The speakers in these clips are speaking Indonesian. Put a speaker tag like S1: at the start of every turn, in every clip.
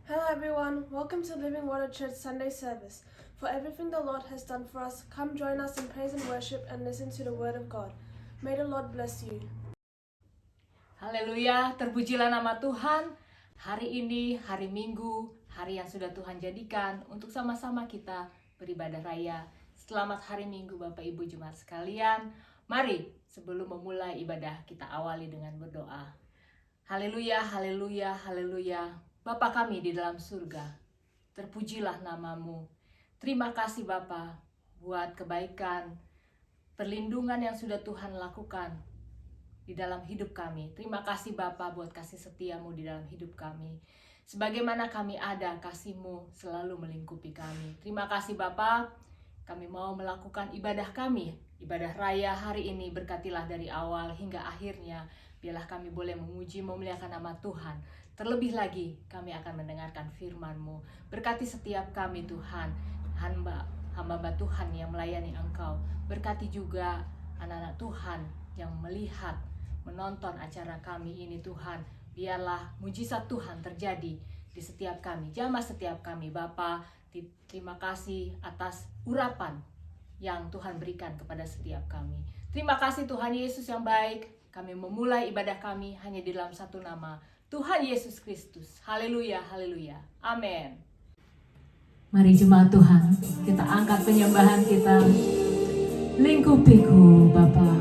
S1: Hello everyone, welcome to Living Water Church Sunday service. For everything the Lord has done for us, come join us in praise and worship and listen to the word of God. May the Lord bless you.
S2: Haleluya, terpujilah nama Tuhan. Hari ini, hari Minggu, hari yang sudah Tuhan jadikan untuk sama-sama kita beribadah raya. Selamat hari Minggu Bapak Ibu Jemaat sekalian. Mari sebelum memulai ibadah kita awali dengan berdoa. Haleluya, haleluya, haleluya. Bapa kami di dalam surga, terpujilah namamu. Terima kasih Bapa buat kebaikan, perlindungan yang sudah Tuhan lakukan di dalam hidup kami. Terima kasih Bapa buat kasih setiamu di dalam hidup kami. Sebagaimana kami ada, kasih-Mu selalu melingkupi kami. Terima kasih Bapa, kami mau melakukan ibadah kami. Ibadah raya hari ini berkatilah dari awal hingga akhirnya. Biarlah kami boleh memuji, memuliakan nama Tuhan. Terlebih lagi kami akan mendengarkan firman-Mu. Berkati setiap kami Tuhan, hamba Tuhan yang melayani Engkau. Berkati juga anak-anak Tuhan yang melihat, menonton acara kami ini Tuhan. Biarlah mujizat Tuhan terjadi di setiap kami, jamah setiap kami Bapa. Terima kasih atas urapan yang Tuhan berikan kepada setiap kami. Terima kasih Tuhan Yesus yang baik. Kami memulai ibadah kami hanya di dalam satu nama, Tuhan Yesus Kristus. Haleluya, haleluya. Amin. Mari jemaat Tuhan, kita angkat penyembahan kita. Lingkupiku Bapa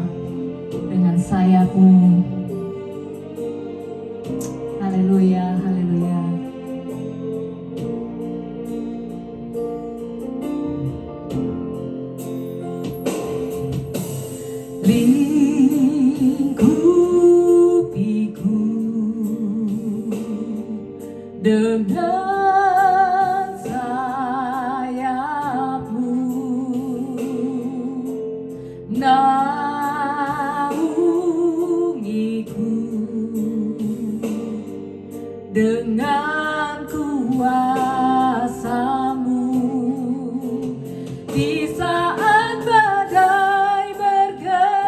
S2: dengan sayap-Mu. Haleluya, haleluya. Lingkupiku dengan sayap-Mu, naungiku dengan kuasa-Mu. Di saat badai bergelora,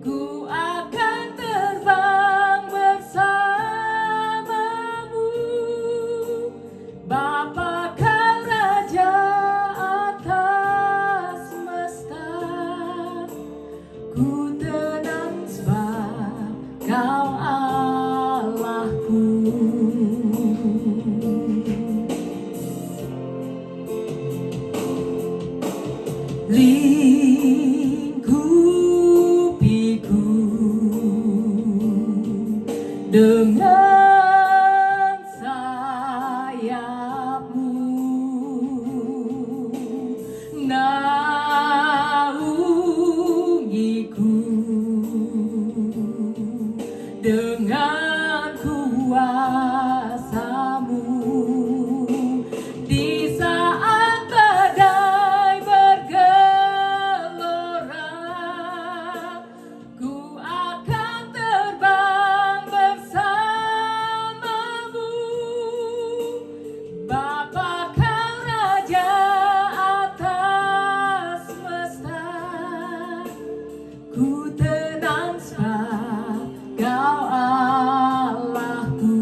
S2: ku akan terbang bersama-Mu. Bapa Kau Raja atas semesta, ku tenang sebab Kau Allahku. Lingkupiku dengan sayap-Mu, naungiku dengan kuasa-Mu. Di saat badai bergelora, ku akan terbang bersama-Mu. Bapa Kau Raja atas semesta, ku tenang sebab Kau Allahku.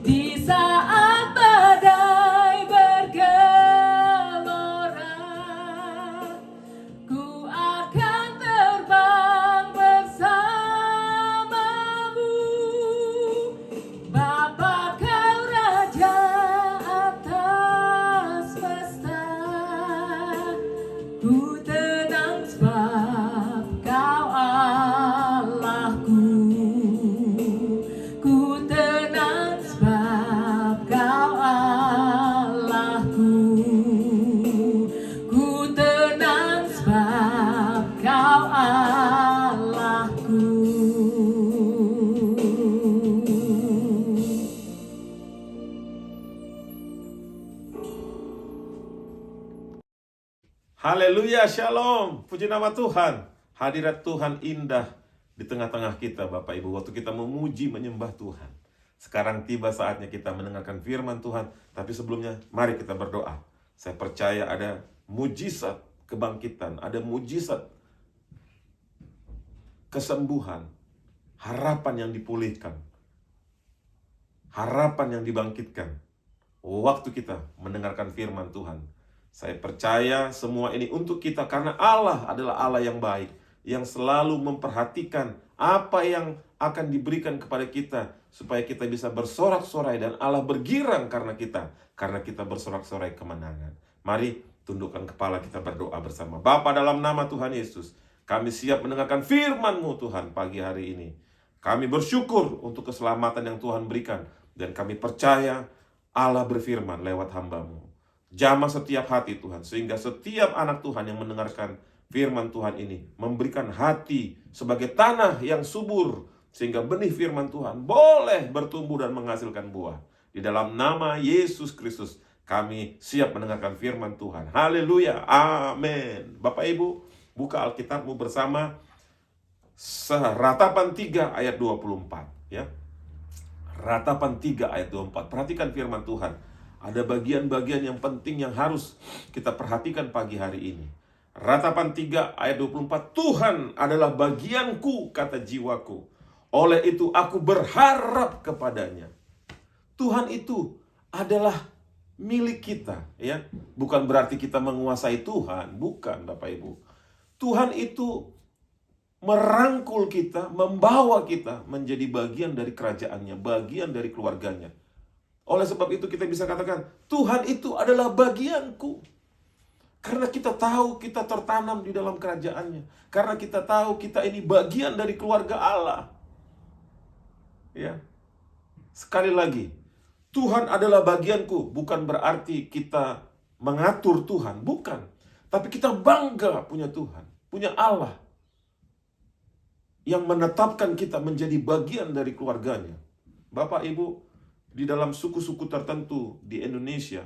S2: Di saat badai bergelora, ku akan terbang bersama-Mu. Bapa Kau Raja atas semesta, ku tenang sebab Kau Allahku. Ku tenang sebab Kau Allahku. Ku tenang sebab Kau Allahku.
S3: Haleluya, shalom, puji nama Tuhan. Hadirat Tuhan indah di tengah-tengah kita Bapak Ibu. Waktu kita memuji, menyembah Tuhan. Sekarang tiba saatnya kita mendengarkan firman Tuhan. Tapi sebelumnya, mari kita berdoa. Saya percaya ada mujizat kebangkitan, ada mujizat kesembuhan, harapan yang dipulihkan, harapan yang dibangkitkan waktu kita mendengarkan firman Tuhan. Saya percaya semua ini untuk kita karena Allah adalah Allah yang baik, yang selalu memperhatikan apa yang akan diberikan kepada kita supaya kita bisa bersorak-sorai dan Allah bergirang karena kita bersorak-sorai kemenangan. Mari tundukkan kepala, kita berdoa bersama. Bapa, dalam nama Tuhan Yesus, kami siap mendengarkan firman-Mu Tuhan pagi hari ini. Kami bersyukur untuk keselamatan yang Tuhan berikan, dan kami percaya Allah berfirman lewat hamba-Mu. Jamah setiap hati Tuhan, sehingga setiap anak Tuhan yang mendengarkan firman Tuhan ini memberikan hati sebagai tanah yang subur, sehingga benih firman Tuhan boleh bertumbuh dan menghasilkan buah. Di dalam nama Yesus Kristus kami siap mendengarkan firman Tuhan. Haleluya, amin. Bapak Ibu, buka Alkitabmu bersama Ratapan 3 ayat 24 ya. Ratapan 3 ayat 24. Perhatikan firman Tuhan. Ada bagian-bagian yang penting yang harus kita perhatikan pagi hari ini. Ratapan 3 ayat 24. Tuhan adalah bagianku, kata jiwaku. Oleh itu aku berharap kepadanya. Tuhan itu adalah milik kita, ya. Bukan berarti kita menguasai Tuhan, bukan Bapak Ibu. Tuhan itu merangkul kita, membawa kita menjadi bagian dari kerajaannya, bagian dari keluarganya. Oleh sebab itu kita bisa katakan, Tuhan itu adalah bagianku. Karena kita tahu kita tertanam di dalam kerajaannya. Karena kita tahu kita ini bagian dari keluarga Allah. Ya. Sekali lagi, Tuhan adalah bagianku. Bukan berarti kita mengatur Tuhan, bukan. Tapi kita bangga punya Tuhan, punya Allah yang menetapkan kita menjadi bagian dari keluarganya. Bapak Ibu, di dalam suku-suku tertentu di Indonesia,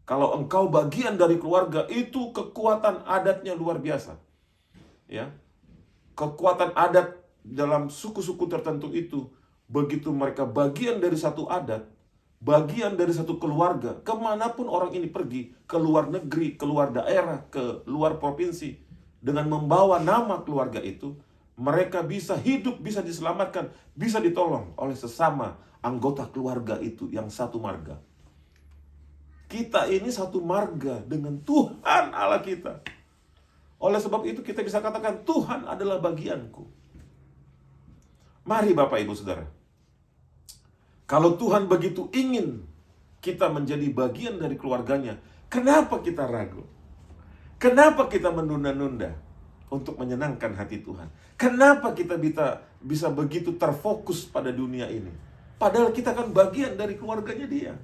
S3: kalau engkau bagian dari keluarga, itu kekuatan adatnya luar biasa. Ya. Kekuatan adat dalam suku-suku tertentu itu, begitu mereka bagian dari satu adat, bagian dari satu keluarga, kemanapun orang ini pergi, ke luar negeri, ke luar daerah, ke luar provinsi, dengan membawa nama keluarga itu, mereka bisa hidup, bisa diselamatkan, bisa ditolong oleh sesama anggota keluarga itu yang satu marga. Kita ini satu marga dengan Tuhan Allah kita. Oleh sebab itu kita bisa katakan Tuhan adalah bagianku. Mari Bapak Ibu Saudara, kalau Tuhan begitu ingin kita menjadi bagian dari keluarganya, kenapa kita ragu? Kenapa kita menunda-nunda untuk menyenangkan hati Tuhan? Kenapa kita bisa begitu terfokus pada dunia ini? Padahal kita kan bagian dari keluarganya Dia.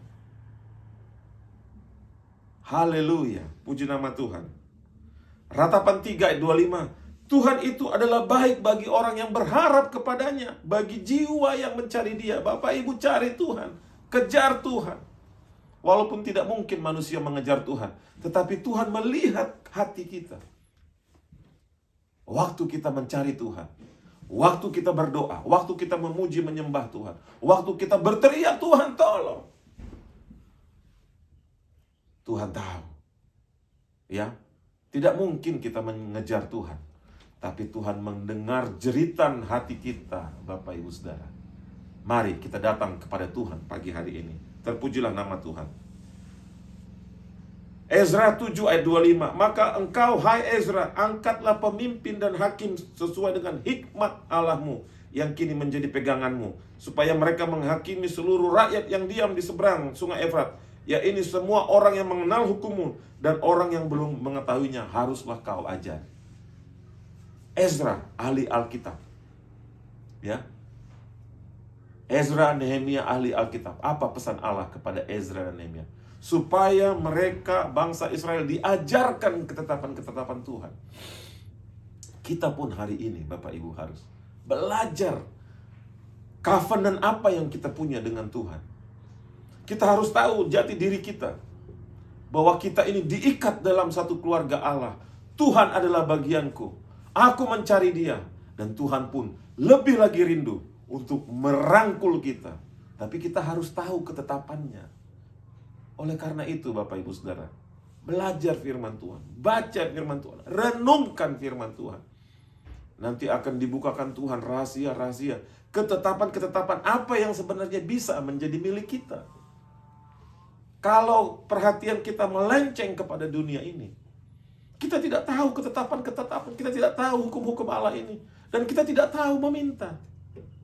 S3: Haleluya, puji nama Tuhan. Ratapan 3 ayat 25. Tuhan itu adalah baik bagi orang yang berharap kepadanya, bagi jiwa yang mencari Dia. Bapak Ibu, cari Tuhan, kejar Tuhan. Walaupun tidak mungkin manusia mengejar Tuhan, tetapi Tuhan melihat hati kita. Waktu kita mencari Tuhan, waktu kita berdoa, waktu kita memuji menyembah Tuhan, waktu kita berteriak, Tuhan tolong. Tuhan tahu. Ya, tidak mungkin kita mengejar Tuhan, tapi Tuhan mendengar jeritan hati kita, Bapak Ibu Saudara. Mari kita datang kepada Tuhan pagi hari ini. Terpujilah nama Tuhan. Ezra 7 ayat 25. Maka engkau, hai Ezra, angkatlah pemimpin dan hakim sesuai dengan hikmat Allahmu yang kini menjadi peganganmu, supaya mereka menghakimi seluruh rakyat yang diam di seberang sungai Efrat. Ya, ini semua orang yang mengenal hukummu, dan orang yang belum mengetahuinya haruslah kau ajar. Ezra, ahli Alkitab. Ya. Ezra, Nehemia, ahli Alkitab. Apa pesan Allah kepada Ezra dan Nehemia? Supaya mereka, bangsa Israel, diajarkan ketetapan-ketetapan Tuhan. Kita pun hari ini, Bapak Ibu, harus belajar covenant apa yang kita punya dengan Tuhan. Kita harus tahu jati diri kita, bahwa kita ini diikat dalam satu keluarga Allah. Tuhan adalah bagianku. Aku mencari Dia, dan Tuhan pun lebih lagi rindu untuk merangkul kita. Tapi kita harus tahu ketetapannya. Oleh karena itu Bapak Ibu Saudara, belajar firman Tuhan, baca firman Tuhan, renungkan firman Tuhan. Nanti akan dibukakan Tuhan rahasia-rahasia Ketetapan-ketetapan apa yang sebenarnya bisa menjadi milik kita. Kalau perhatian kita melenceng kepada dunia ini, kita tidak tahu ketetapan-ketetapan, kita tidak tahu hukum-hukum Allah ini, dan kita tidak tahu meminta.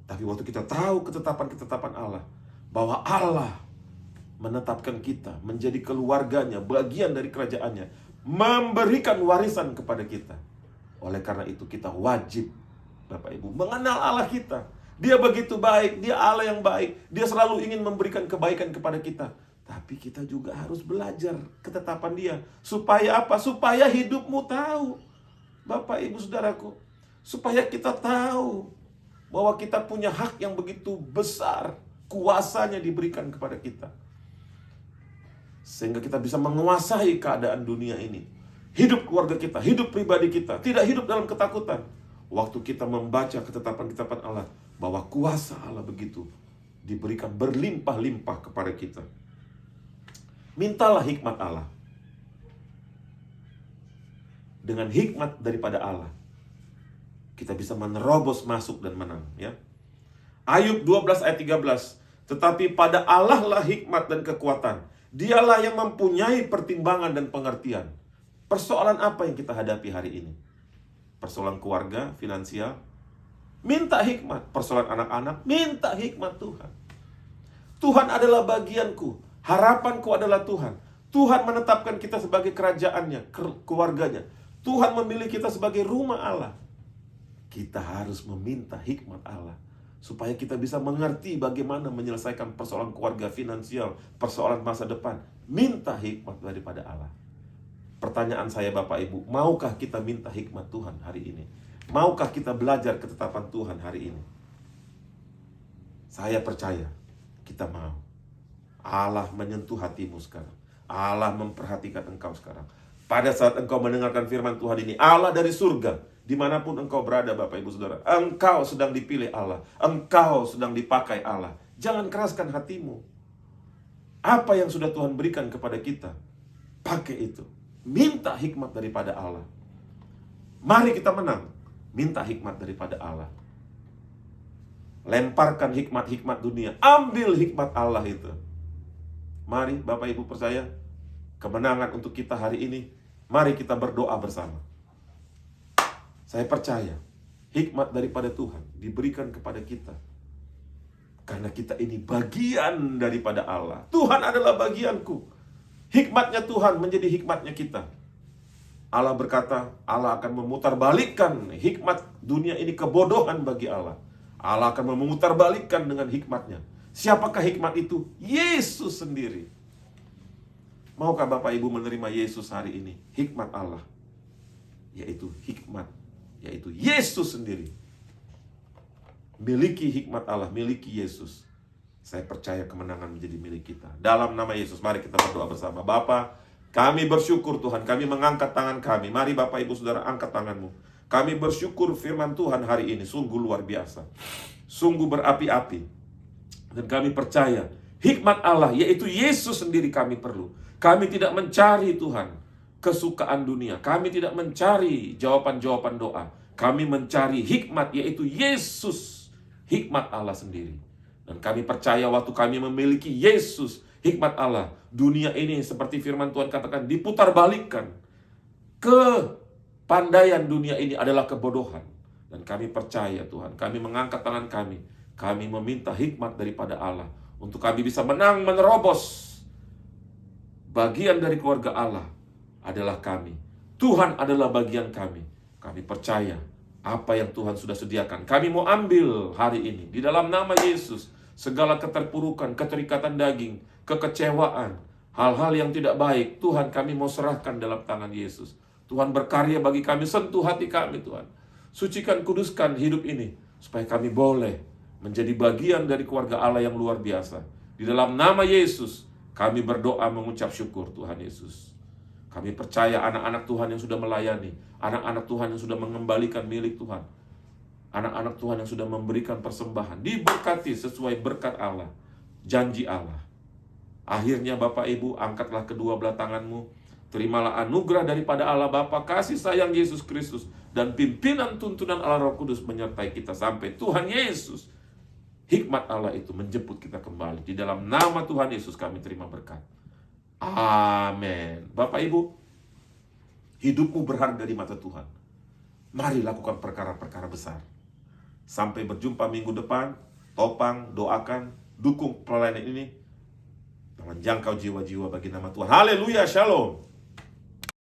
S3: Tapi waktu kita tahu ketetapan-ketetapan Allah, bahwa Allah menetapkan kita menjadi keluarganya, bagian dari kerajaannya, memberikan warisan kepada kita. Oleh karena itu kita wajib, Bapak Ibu, mengenal Allah kita. Dia begitu baik, dia Allah yang baik, dia selalu ingin memberikan kebaikan kepada kita. Tapi kita juga harus belajar ketetapan dia. Supaya apa? Supaya hidupmu tahu, Bapak Ibu Saudaraku. Supaya kita tahu bahwa kita punya hak yang begitu besar, kuasanya diberikan kepada kita. Sehingga kita bisa menguasai keadaan dunia ini. Hidup keluarga kita, hidup pribadi kita, tidak hidup dalam ketakutan. Waktu kita membaca ketetapan-ketetapan Allah, bahwa kuasa Allah begitu diberikan berlimpah-limpah kepada kita. Mintalah hikmat Allah. Dengan hikmat daripada Allah, kita bisa menerobos masuk dan menang, ya. Ayub 12 ayat 13. Tetapi pada Allah lah hikmat dan kekuatan. Dialah yang mempunyai pertimbangan dan pengertian. Persoalan apa yang kita hadapi hari ini? Persoalan keluarga, finansial, minta hikmat. Persoalan anak-anak, minta hikmat Tuhan. Tuhan adalah bagianku, harapanku adalah Tuhan. Tuhan menetapkan kita sebagai kerajaannya, keluarganya. Tuhan memilih kita sebagai rumah Allah. Kita harus meminta hikmat Allah, supaya kita bisa mengerti bagaimana menyelesaikan persoalan keluarga, finansial, persoalan masa depan. Minta hikmat daripada Allah. Pertanyaan saya Bapak Ibu, maukah kita minta hikmat Tuhan hari ini? Maukah kita belajar ketetapan Tuhan hari ini? Saya percaya kita mau. Allah menyentuh hatimu sekarang. Allah memperhatikan engkau sekarang. Pada saat engkau mendengarkan firman Tuhan ini, Allah dari surga, dimanapun engkau berada Bapak Ibu Saudara, engkau sedang dipilih Allah, engkau sedang dipakai Allah. Jangan keraskan hatimu. Apa yang sudah Tuhan berikan kepada kita, pakai itu. Minta hikmat daripada Allah. Mari kita menang. Minta hikmat daripada Allah. Lemparkan hikmat-hikmat dunia, ambil hikmat Allah itu. Mari Bapak Ibu percaya kemenangan untuk kita hari ini. Mari kita berdoa bersama. Saya percaya hikmat daripada Tuhan diberikan kepada kita, karena kita ini bagian daripada Allah. Tuhan adalah bagianku. Hikmatnya Tuhan menjadi hikmatnya kita. Allah berkata, Allah akan memutarbalikkan hikmat dunia ini kebodohan bagi Allah. Allah akan memutarbalikkan dengan hikmatnya. Siapakah hikmat itu? Yesus sendiri. Maukah Bapak Ibu menerima Yesus hari ini? Hikmat Allah, yaitu hikmat, yaitu Yesus sendiri. Miliki hikmat Allah, miliki Yesus. Saya percaya kemenangan menjadi milik kita. Dalam nama Yesus, mari kita berdoa bersama. Bapa, kami bersyukur Tuhan, kami mengangkat tangan kami. Mari Bapak Ibu Saudara angkat tanganmu. Kami bersyukur firman Tuhan hari ini sungguh luar biasa, sungguh berapi-api. Dan kami percaya hikmat Allah, yaitu Yesus sendiri kami perlu. Kami tidak mencari Tuhan kesukaan dunia. Kami tidak mencari jawaban-jawaban doa. Kami mencari hikmat, yaitu Yesus, hikmat Allah sendiri. Dan kami percaya waktu kami memiliki Yesus, hikmat Allah, dunia ini seperti firman Tuhan katakan diputarbalikkan. Kepandaian dunia ini adalah kebodohan. Dan kami percaya Tuhan, kami mengangkat tangan kami. Kami meminta hikmat daripada Allah untuk kami bisa menang, menerobos. Bagian dari keluarga Allah adalah kami. Tuhan adalah bagian kami. Kami percaya apa yang Tuhan sudah sediakan. Kami mau ambil hari ini di dalam nama Yesus. Segala keterpurukan, keterikatan daging, kekecewaan, hal-hal yang tidak baik, Tuhan kami mau serahkan dalam tangan Yesus. Tuhan berkarya bagi kami, sentuh hati kami Tuhan. Sucikan, kuduskan hidup ini, supaya kami boleh menjadi bagian dari keluarga Allah yang luar biasa. Di dalam nama Yesus, kami berdoa mengucap syukur Tuhan Yesus. Kami percaya anak-anak Tuhan yang sudah melayani, anak-anak Tuhan yang sudah mengembalikan milik Tuhan, anak-anak Tuhan yang sudah memberikan persembahan, diberkati sesuai berkat Allah, janji Allah. Akhirnya Bapak Ibu, angkatlah kedua belah tanganmu, terimalah anugerah daripada Allah Bapa, kasih sayang Yesus Kristus, dan pimpinan tuntunan Allah Roh Kudus menyertai kita sampai Tuhan Yesus hikmat Allah itu menjemput kita kembali. Di dalam nama Tuhan Yesus kami terima berkat. Amin. Bapak Ibu, hidupmu berharga di mata Tuhan. Mari lakukan perkara-perkara besar. Sampai berjumpa minggu depan. Topang, doakan, dukung pelayanan ini. Jangan jangkau jiwa-jiwa bagi nama Tuhan. Haleluya, shalom.